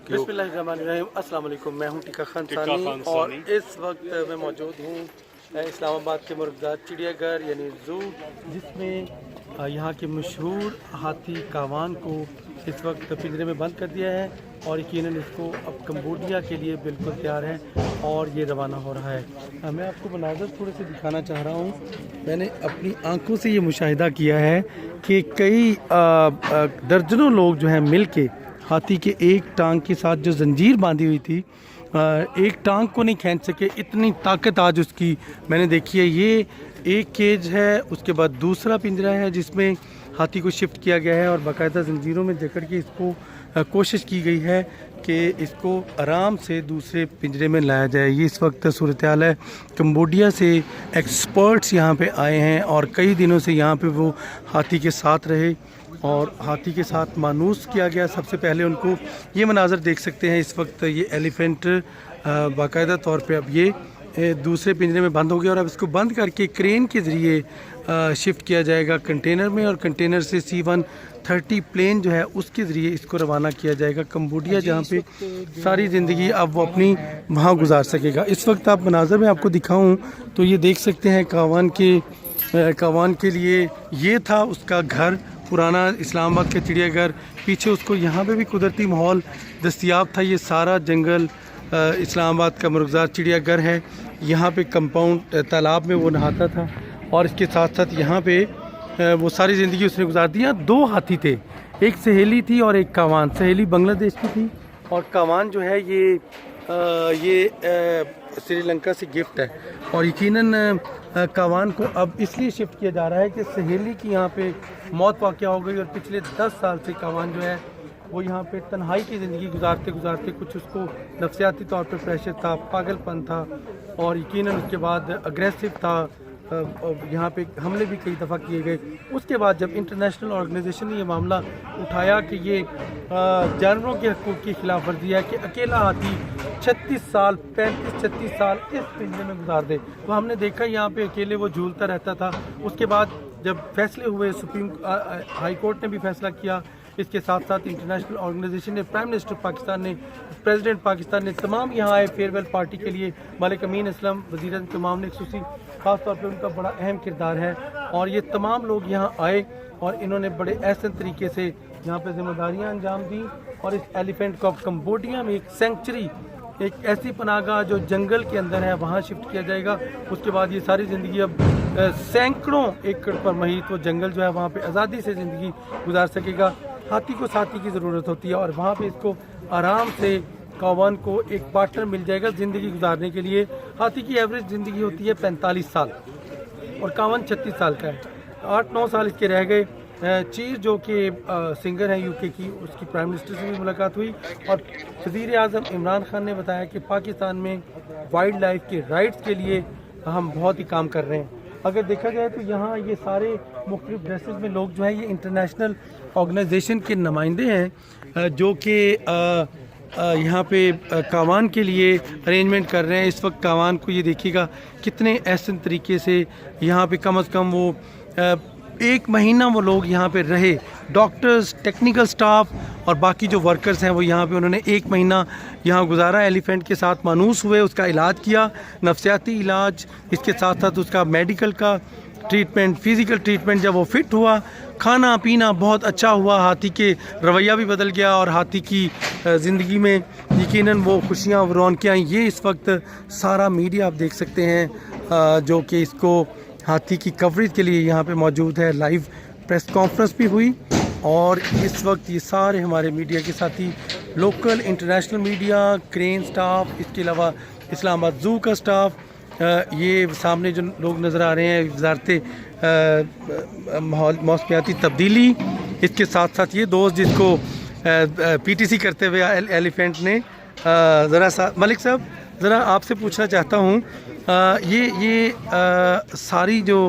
बिस्मिल्लाहिर्रहमानिर्रहीम। अस्सलाम वालेकुम। मैं हूं टीका खान सानी और इस वक्त मैं मौजूद हूं इस्लामाबाद के मुर्गजात चिड़ियाघर यानी ज़ू, जिसमें यहाँ के मशहूर हाथी कावान को इस वक्त पिंजरे में बंद कर दिया है और यकीनन इसको अब कम्बोडिया के लिए बिल्कुल तैयार है और ये रवाना हो रहा है। मैं आपको मनाज़र थोड़े से दिखाना चाह रहा हूँ। मैंने अपनी आंखों से ये मुशाहिदा किया है कि कई दर्जनों लोग जो हैं मिल के हाथी के एक टांग के साथ जो जंजीर बांधी हुई थी, एक टांग को नहीं खींच सके, इतनी ताकत आज उसकी मैंने देखी है। ये एक केज है, उसके बाद दूसरा पिंजरा है जिसमें हाथी को शिफ्ट किया गया है और बाकायदा जंजीरों में जकड़ के इसको कोशिश की गई है कि इसको आराम से दूसरे पिंजरे में लाया जाए। ये इस वक्त सूरत हाल है। कम्बोडिया से एक्सपर्ट्स यहाँ पे आए हैं और कई दिनों से यहाँ पे वो हाथी के साथ रहे और हाथी के साथ मानूस किया गया। सबसे पहले उनको ये मनाज़र देख सकते हैं। इस वक्त ये एलिफेंट बाकायदा तौर पे अब ये दूसरे पिंजरे में बंद हो गया और अब इसको बंद करके क्रेन के ज़रिए शिफ्ट किया जाएगा कंटेनर में और कंटेनर से C-130 प्लेन जो है उसके ज़रिए इसको रवाना किया जाएगा कम्बोडिया, जहाँ पे सारी ज़िंदगी अब वो अपनी वहाँ गुजार सकेगा। इस वक्त आप मनाज़र में आपको दिखाऊं तो ये देख सकते हैं कावान के लिए ये था उसका घर, पुराना इस्लामाबाद का चिड़ियाघर। पीछे उसको यहाँ पे भी कुदरती माहौल दस्तयाब था। ये सारा जंगल इस्लामाबाद का मुर्गजात चिड़ियाघर है। यहाँ पे कंपाउंड तालाब में वो नहाता था और इसके साथ साथ यहाँ पे वो सारी ज़िंदगी उसने गुजार दी। यहाँ दो हाथी थे, एक सहेली थी और एक कावान। सहेली बांग्लादेश की थी और कावान जो है ये श्रीलंका से गिफ्ट है। और यकीनन कावान को अब इसलिए शिफ्ट किया जा रहा है कि सहेली की यहाँ पे मौत वाक़या हो गई और पिछले 10 साल से कावान जो है वो यहाँ पे तन्हाई की ज़िंदगी गुजारते गुजारते कुछ उसको नफसियाती तौर पे प्रेशर था, पागलपन था और यकीनन उसके बाद अग्रेसिव था। यहाँ पे हमले भी कई दफ़ा किए गए। उसके बाद जब इंटरनेशनल ऑर्गेनाइजेशन ने ये मामला उठाया कि ये जानवरों के हकूक़ की खिलाफ वर्जी है कि अकेला हाथी 35-36 साल इस पिंजरे में गुजार दे, तो हमने देखा यहाँ पे अकेले वो झूलता रहता था। उसके बाद जब फैसले हुए, सुप्रीम हाई कोर्ट ने भी फैसला किया, इसके साथ साथ इंटरनेशनल ऑर्गेनाइजेशन ने, प्राइम मिनिस्टर पाकिस्तान ने, प्रेसिडेंट पाकिस्तान ने तमाम यहाँ आए फेयरवेल पार्टी के लिए। मलिक अमीन असलम वज़ीर तमाम ने खसूसी ख़ास तौर पे उनका बड़ा अहम किरदार है और ये तमाम लोग यहाँ आए और इन्होंने बड़े एहसन तरीके से यहाँ पे जिम्मेदारियाँ अंजाम दी और इस एलिफेंट को कम्बोडिया में एक सेंचुरी, एक ऐसी पनाहगाह जो जंगल के अंदर है, वहाँ शिफ्ट किया जाएगा। उसके बाद ये सारी ज़िंदगी अब सैकड़ों एकड़ पर महित वो जंगल जो है वहाँ पे आज़ादी से ज़िंदगी गुजार सकेगा। हाथी को साथी की ज़रूरत होती है और वहाँ पे इसको आराम से कावान को एक पार्टनर मिल जाएगा ज़िंदगी गुजारने के लिए। हाथी की एवरेज ज़िंदगी होती है 45 साल और कावान 36 साल का है। 8-9 साल इसके रह गए। चीर जो कि सिंगर हैं यूके की, उसकी प्राइम मिनिस्टर से भी मुलाकात हुई और वज़ीर आज़म इमरान खान ने बताया कि पाकिस्तान में वाइल्ड लाइफ के राइट्स के लिए हम बहुत ही काम कर रहे हैं। अगर देखा जाए तो यहाँ ये सारे मुख्तलिफ ड्रेसेस में लोग जो हैं ये इंटरनेशनल ऑर्गेनाइजेशन के नुमाइंदे हैं जो कि यहाँ पे कावान के लिए अरेंजमेंट कर रहे हैं। इस वक्त कावान को ये देखिएगा कितने एहसन तरीके से यहाँ पे कम अज़ कम वो 1 महीना वो लोग यहाँ पे रहे। डॉक्टर्स, टेक्निकल स्टाफ और बाकी जो वर्कर्स हैं वो यहाँ पे उन्होंने 1 महीना यहाँ गुजारा। एलिफेंट के साथ मानूस हुए, उसका इलाज किया, नफसियाती इलाज, इसके साथ साथ उसका मेडिकल का ट्रीटमेंट, फिज़िकल ट्रीटमेंट। जब वो फिट हुआ, खाना पीना बहुत अच्छा हुआ, हाथी के रवैया भी बदल गया और हाथी की ज़िंदगी में यकीनन वो खुशियाँ रौनकें आई। ये इस वक्त सारा मीडिया आप देख सकते हैं जो कि इसको हाथी की कवरेज के लिए यहाँ पे मौजूद है। लाइव प्रेस कॉन्फ्रेंस भी हुई और इस वक्त ये सारे हमारे मीडिया के साथी, local international media, crane staff, इसके अलावा इस्लामाबाद ज़ू का स्टाफ, ये सामने जो लोग नज़र आ रहे हैं वज़ारत मौसमियाती तब्दीली, इसके साथ साथ ये दोस्त जिसको PTC करते हुए एलिफेंट ने, ज़रा सा मलिक साहब ज़रा आपसे पूछना चाहता हूँ, ये सारी जो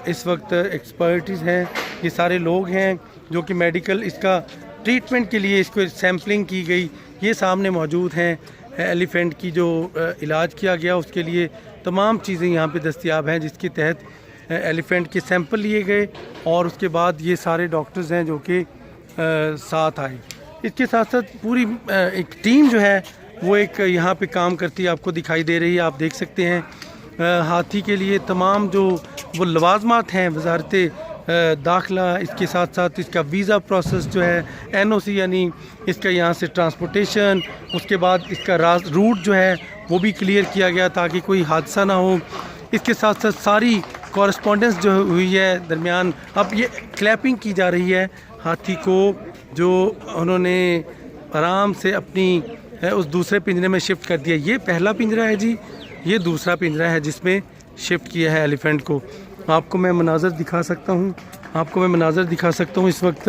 इस वक्त एक्सपर्टीज़ हैं, ये सारे लोग हैं जो कि मेडिकल इसका ट्रीटमेंट के लिए इसको सैम्पलिंग की गई, ये सामने मौजूद हैं। एलिफेंट की जो इलाज किया गया उसके लिए तमाम चीज़ें यहाँ पे दस्तयाब हैं, जिसके तहत एलिफेंट के सैंपल लिए गए और उसके बाद ये सारे डॉक्टर्स हैं जो कि साथ आए। इसके साथ साथ पूरी एक टीम जो है वो एक यहाँ पे काम करती है, आपको दिखाई दे रही है, आप देख सकते हैं। हाथी के लिए तमाम जो वो लवाजमात हैं वजारत दाखिला, इसके साथ साथ इसका वीज़ा प्रोसेस जो है, NOC यानी इसका यहाँ से ट्रांसपोर्टेशन, उसके बाद इसका रूट जो है वो भी क्लियर किया गया ताकि कोई हादसा ना हो। इसके साथ साथ सारी कॉरस्पॉन्डेंस जो हुई है दरमियान, अब ये क्लैपिंग की जा रही है हाथी को, जो उन्होंने आराम से अपनी उस दूसरे पिंजरे में शिफ्ट कर दिया। ये पहला पिंजरा है जी, ये दूसरा पिंजरा है जिसमें शिफ्ट किया है एलिफेंट को। आपको मैं मनाज़र दिखा सकता हूँ, इस वक्त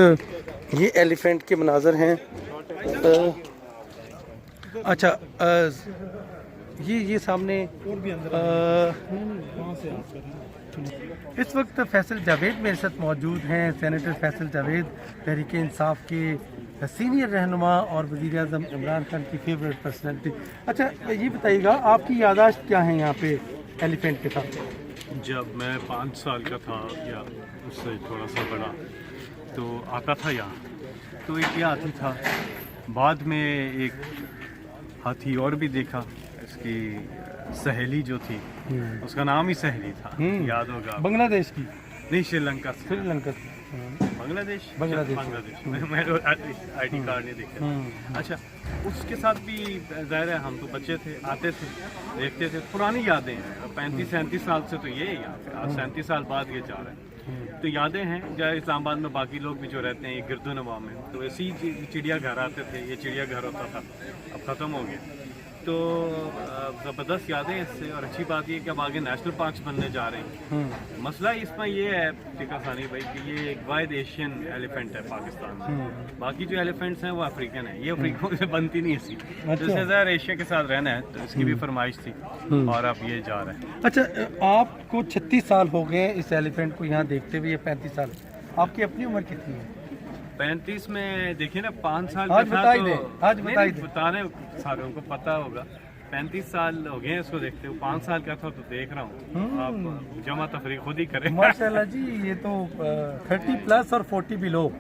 ये एलिफेंट के मनाज़र हैं। अच्छा, ये सामने इस वक्त फैसल जावेद मेरे साथ मौजूद हैं। सेनेटर फैसल जावेद तहरीक इंसाफ के सीनियर रहनुमा और वज़ीर आज़म इमरान खान की फेवरेट पर्सनैलिटी। अच्छा, ये बताइएगा आपकी याददाश्त क्या है यहाँ पे एलिफेंट के साथ? जब मैं 5 साल का था या उससे थोड़ा सा बड़ा, तो आता था यहाँ, तो एक ये हाथी था। बाद में एक हाथी और भी देखा, इसकी सहेली जो थी, उसका नाम ही सहेली था, याद होगा। बांग्लादेश की नहीं, श्रीलंका से। बांग्लादेश मैं ID कार्ड नहीं देखा। अच्छा, उसके साथ भी ज़ाहिर है, हम तो बच्चे थे, आते थे, देखते थे, पुरानी यादें हैं। 35-37 साल से तो ये है यहाँ पे, आज 37 साल बाद ये जा रहे हैं, तो यादें हैं। जहाँ इस्लामाबाद में बाकी लोग भी जो रहते हैं, ये गिरदोनवा में, तो ऐसी चिड़िया घर आते थे, ये चिड़िया घर होता था, अब ख़त्म हो गया। तो ज़बरदस्त यादें इससे, और अच्छी बात ये कि अब आगे नेशनल पार्क्स बनने जा रहे हैं। मसला इसमें ये है टिका सानी भाई कि ये एक वाइड एशियन एलिफेंट है पाकिस्तान में। बाकी जो एलिफेंट्स हैं वो अफ्रीकन है, ये अफ्रीका से बनती नहीं इसी। जैसे ज़रा एशिया के साथ रहना है, तो इसकी भी फरमाइश थी और अब ये जा रहा है। अच्छा, आपको 36 साल हो गए इस एलिफेंट को यहाँ देखते हुए, 35 साल, आपकी अपनी उम्र कितनी है? 35 में देखिए ना, 5 साल आज बताई दे, आज बताई दे, बताने सारों को पता होगा। 35 साल हो गए इसको देखते हुए, 5 साल का था तो देख रहा हूँ। आप जमा तफरीक खुद ही करें। माशाल्लाह जी, ये तो 30 प्लस और 40 बिलो,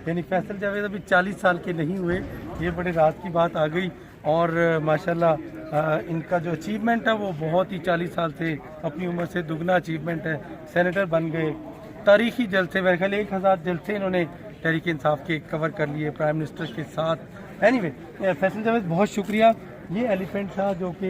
यानी फैसल जावेद अभी 40 साल के नहीं हुए, ये बड़े राज की बात आ गई। और माशाल्लाह इनका जो अचीवमेंट है वो बहुत ही 40 साल से अपनी उम्र से दुगना अचीवमेंट है। सेनेटर बन गए, तारीखी जलसे, मेरे ख्याल 1000 जलसे इन्होंने तहरीक इंसाफ के कवर कर लिए प्राइम मिनिस्टर के साथ। एनीवे, फैसल जावेद बहुत शुक्रिया। ये एलिफेंट था जो कि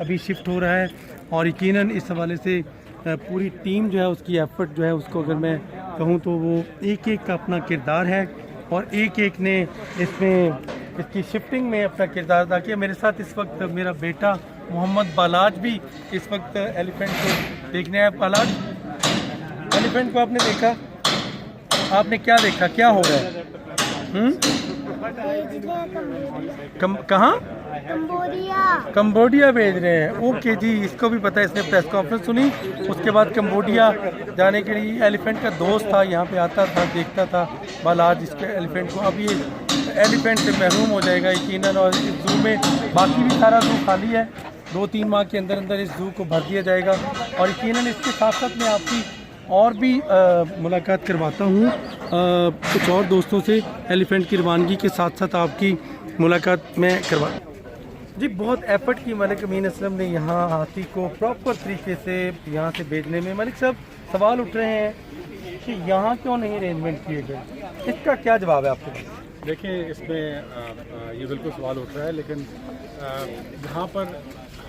अभी शिफ्ट हो रहा है, और यकीनन इस हवाले से पूरी टीम जो है, उसकी एफर्ट जो है, उसको अगर मैं कहूँ तो वो एक एक का अपना किरदार है, और एक एक ने इसमें इसकी शिफ्टिंग में अपना किरदार अदा किया। मेरे साथ इस वक्त मेरा बेटा मोहम्मद बालाज भी इस वक्त एलिफेंट को देखने आया। बालाज, एलिफेंट को आपने देखा, आपने क्या देखा, क्या हो रहा है? कहाँ? कंबोडिया भेज रहे हैं। ओके जी, इसको भी पता है, इसने प्रेस कॉन्फ्रेंस सुनी, उसके बाद कंबोडिया जाने के लिए एलिफेंट का दोस्त था, यहाँ पे आता था, देखता था बालाज इसके एलिफेंट को। अब ये एलिफेंट से महरूम हो जाएगा यकीनन, और इस जू में बाकी भी सारा जू खाली है, 2-3 माह के अंदर अंदर इस जू को भर दिया जाएगा। और यकीनन इसके साथ साथ मैं आपकी और भी मुलाकात करवाता हूँ कुछ और दोस्तों से। एलिफेंट की रवानगी के साथ साथ आपकी मुलाकात मैं करवा जी। बहुत एफर्ट की मलिक अमीन असलम ने यहाँ हाथी को प्रॉपर तरीके से यहाँ से भेजने में। मलिक साहब, सवाल उठ रहे हैं कि यहाँ क्यों नहीं अरेंजमेंट किए गए, इसका क्या जवाब है आपके पास? देखिए, इसमें ये बिल्कुल सवाल उठ रहा है, लेकिन यहाँ पर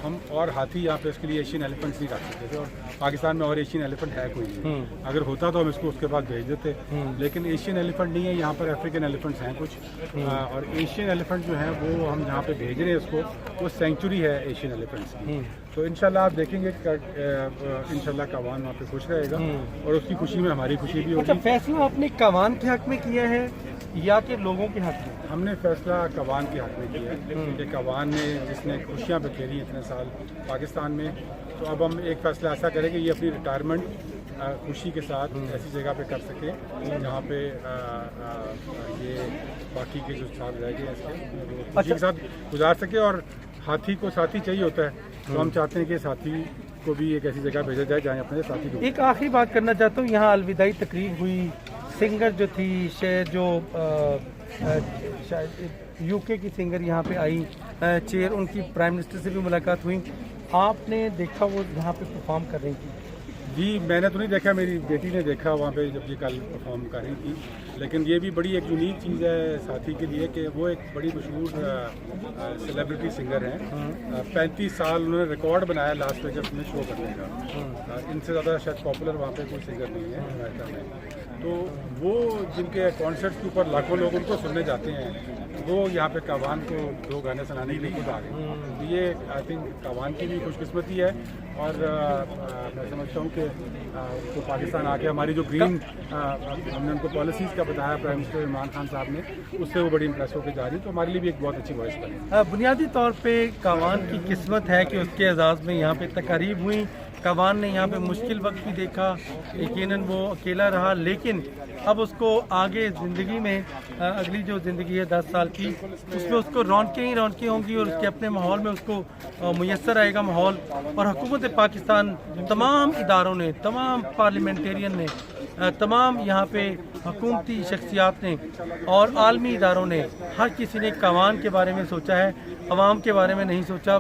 हम और हाथी यहाँ पे इसके लिए एशियन एलिफेंट्स नहीं रख सकते थे, और पाकिस्तान में और एशियन एलिफेंट है कोई नहीं। अगर होता तो हम इसको उसके बाद भेज देते, लेकिन एशियन एलिफेंट नहीं है यहाँ पर, अफ्रीकन एलिफेंट्स हैं कुछ। और एशियन एलिफेंट जो है वो हम जहाँ पे भेज रहे हैं इसको, वो सेंचुरी है एशियन एलिफेंट्स की। तो इंशाल्लाह आप देखेंगे इंशाल्लाह कवान वहाँ पे खुश रहेगा, और उसकी खुशी में हमारी खुशी भी होगी। अच्छा, फैसला आपने कवान के हक में किया है या कि लोगों के हक में? हमने फैसला कवान के हक में किया है, क्योंकि कवान ने जिसने खुशियाँ बिखेरी इतने साल पाकिस्तान में, तो अब हम एक फ़ैसला ऐसा करें कि ये अपनी रिटायरमेंट खुशी के साथ ऐसी जगह पे कर सके जहाँ पे ये बाकी के जो साथ रह गए इसके खुशी के साथ गुजार सके। और हाथी को साथी चाहिए होता है, तो हम चाहते हैं कि साथी को भी एक ऐसी जगह भेजा जाए जहाँ अपने साथी को। एक आखिरी बात करना चाहता हूँ, यहाँ अलविदाई तकरीब हुई, सिंगर जो थी, शेर जो शायद यूके की सिंगर यहाँ पे आई, चेयर, उनकी प्राइम मिनिस्टर से भी मुलाकात हुई। आपने देखा वो यहाँ पे परफॉर्म कर रही थी? जी मैंने तो नहीं देखा, मेरी बेटी ने देखा वहाँ पे जब ये कल परफॉर्म कर रही थी। लेकिन ये भी बड़ी एक यूनिक चीज़ है साथी के लिए कि वो एक बड़ी मशहूर सेलिब्रिटी सिंगर हैं। 35 साल उन्होंने रिकॉर्ड बनाया लास वेगस में शो करने का। इनसे ज़्यादा शायद पॉपुलर वहाँ पे कोई सिंगर नहीं है अमेरिका में। तो वो जिनके कॉन्सर्ट के ऊपर लाखों लोग उनको सुनने जाते हैं, वो यहाँ पे कावान को 2 गाने सुनाने के लिए खुद आ गए। तो ये आई थिंक कावान की भी खुशकिस्मती है। और मैं समझता हूँ कि तो पाकिस्तान आके हमारी जो ग्रीन हमने उनको पॉलिसीज़ का बताया प्राइम मिनिस्टर इमरान खान साहब ने, उससे वो बड़ी इंप्रेस होकर जा रही, तो हमारे लिए भी एक बहुत अच्छी वॉइस बनी। बुनियादी तौर पे कावान की किस्मत है कि उसके एजाज़ में यहाँ पे तकारीब हुई। कावान ने यहाँ पे मुश्किल वक्त भी देखा, यकीनन वो अकेला रहा, लेकिन अब उसको आगे ज़िंदगी में अगली जो ज़िंदगी है 10 साल की, उसमें उसको रौनकें ही रौनकें होंगी और उसके अपने माहौल में उसको मुयस्सर आएगा माहौल। और हुकूमत पाकिस्तान तमाम इदारों ने, तमाम पार्लियामेंटेरियन ने, तमाम यहाँ पे हुकूमती शख्सियात ने और आलमी इदारों ने, हर किसी ने कावान के बारे में सोचा है, अवाम के बारे में नहीं सोचा।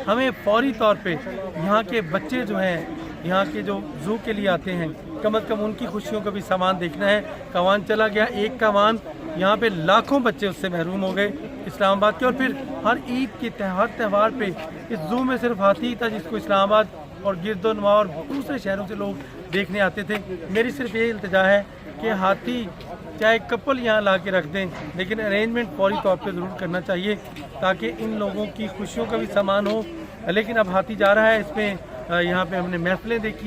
हमें फौरी तौर पे यहाँ के बच्चे जो हैं, यहाँ के जो ज़ू के लिए आते हैं, कम अज़ कम उनकी खुशियों का भी सामान देखना है। कावान चला गया, एक कावान, यहाँ पे लाखों बच्चे उससे महरूम हो गए इस्लामाबाद के। और फिर हर ईद के हर त्यौहार पे इस ज़ू में सिर्फ हाथी ही था जिसको इस्लामाबाद और गिरदोनवा और दूसरे शहरों से लोग देखने आते थे। मेरी सिर्फ ये इल्तिजा है कि हाथी चाहे कपल यहाँ ला के रख दें, लेकिन अरेंजमेंट फौरी तौर पे ज़रूर करना चाहिए ताकि इन लोगों की खुशियों का भी सामान हो। लेकिन अब हाथी जा रहा है, इसमें यहाँ पे हमने महफिलें देखी।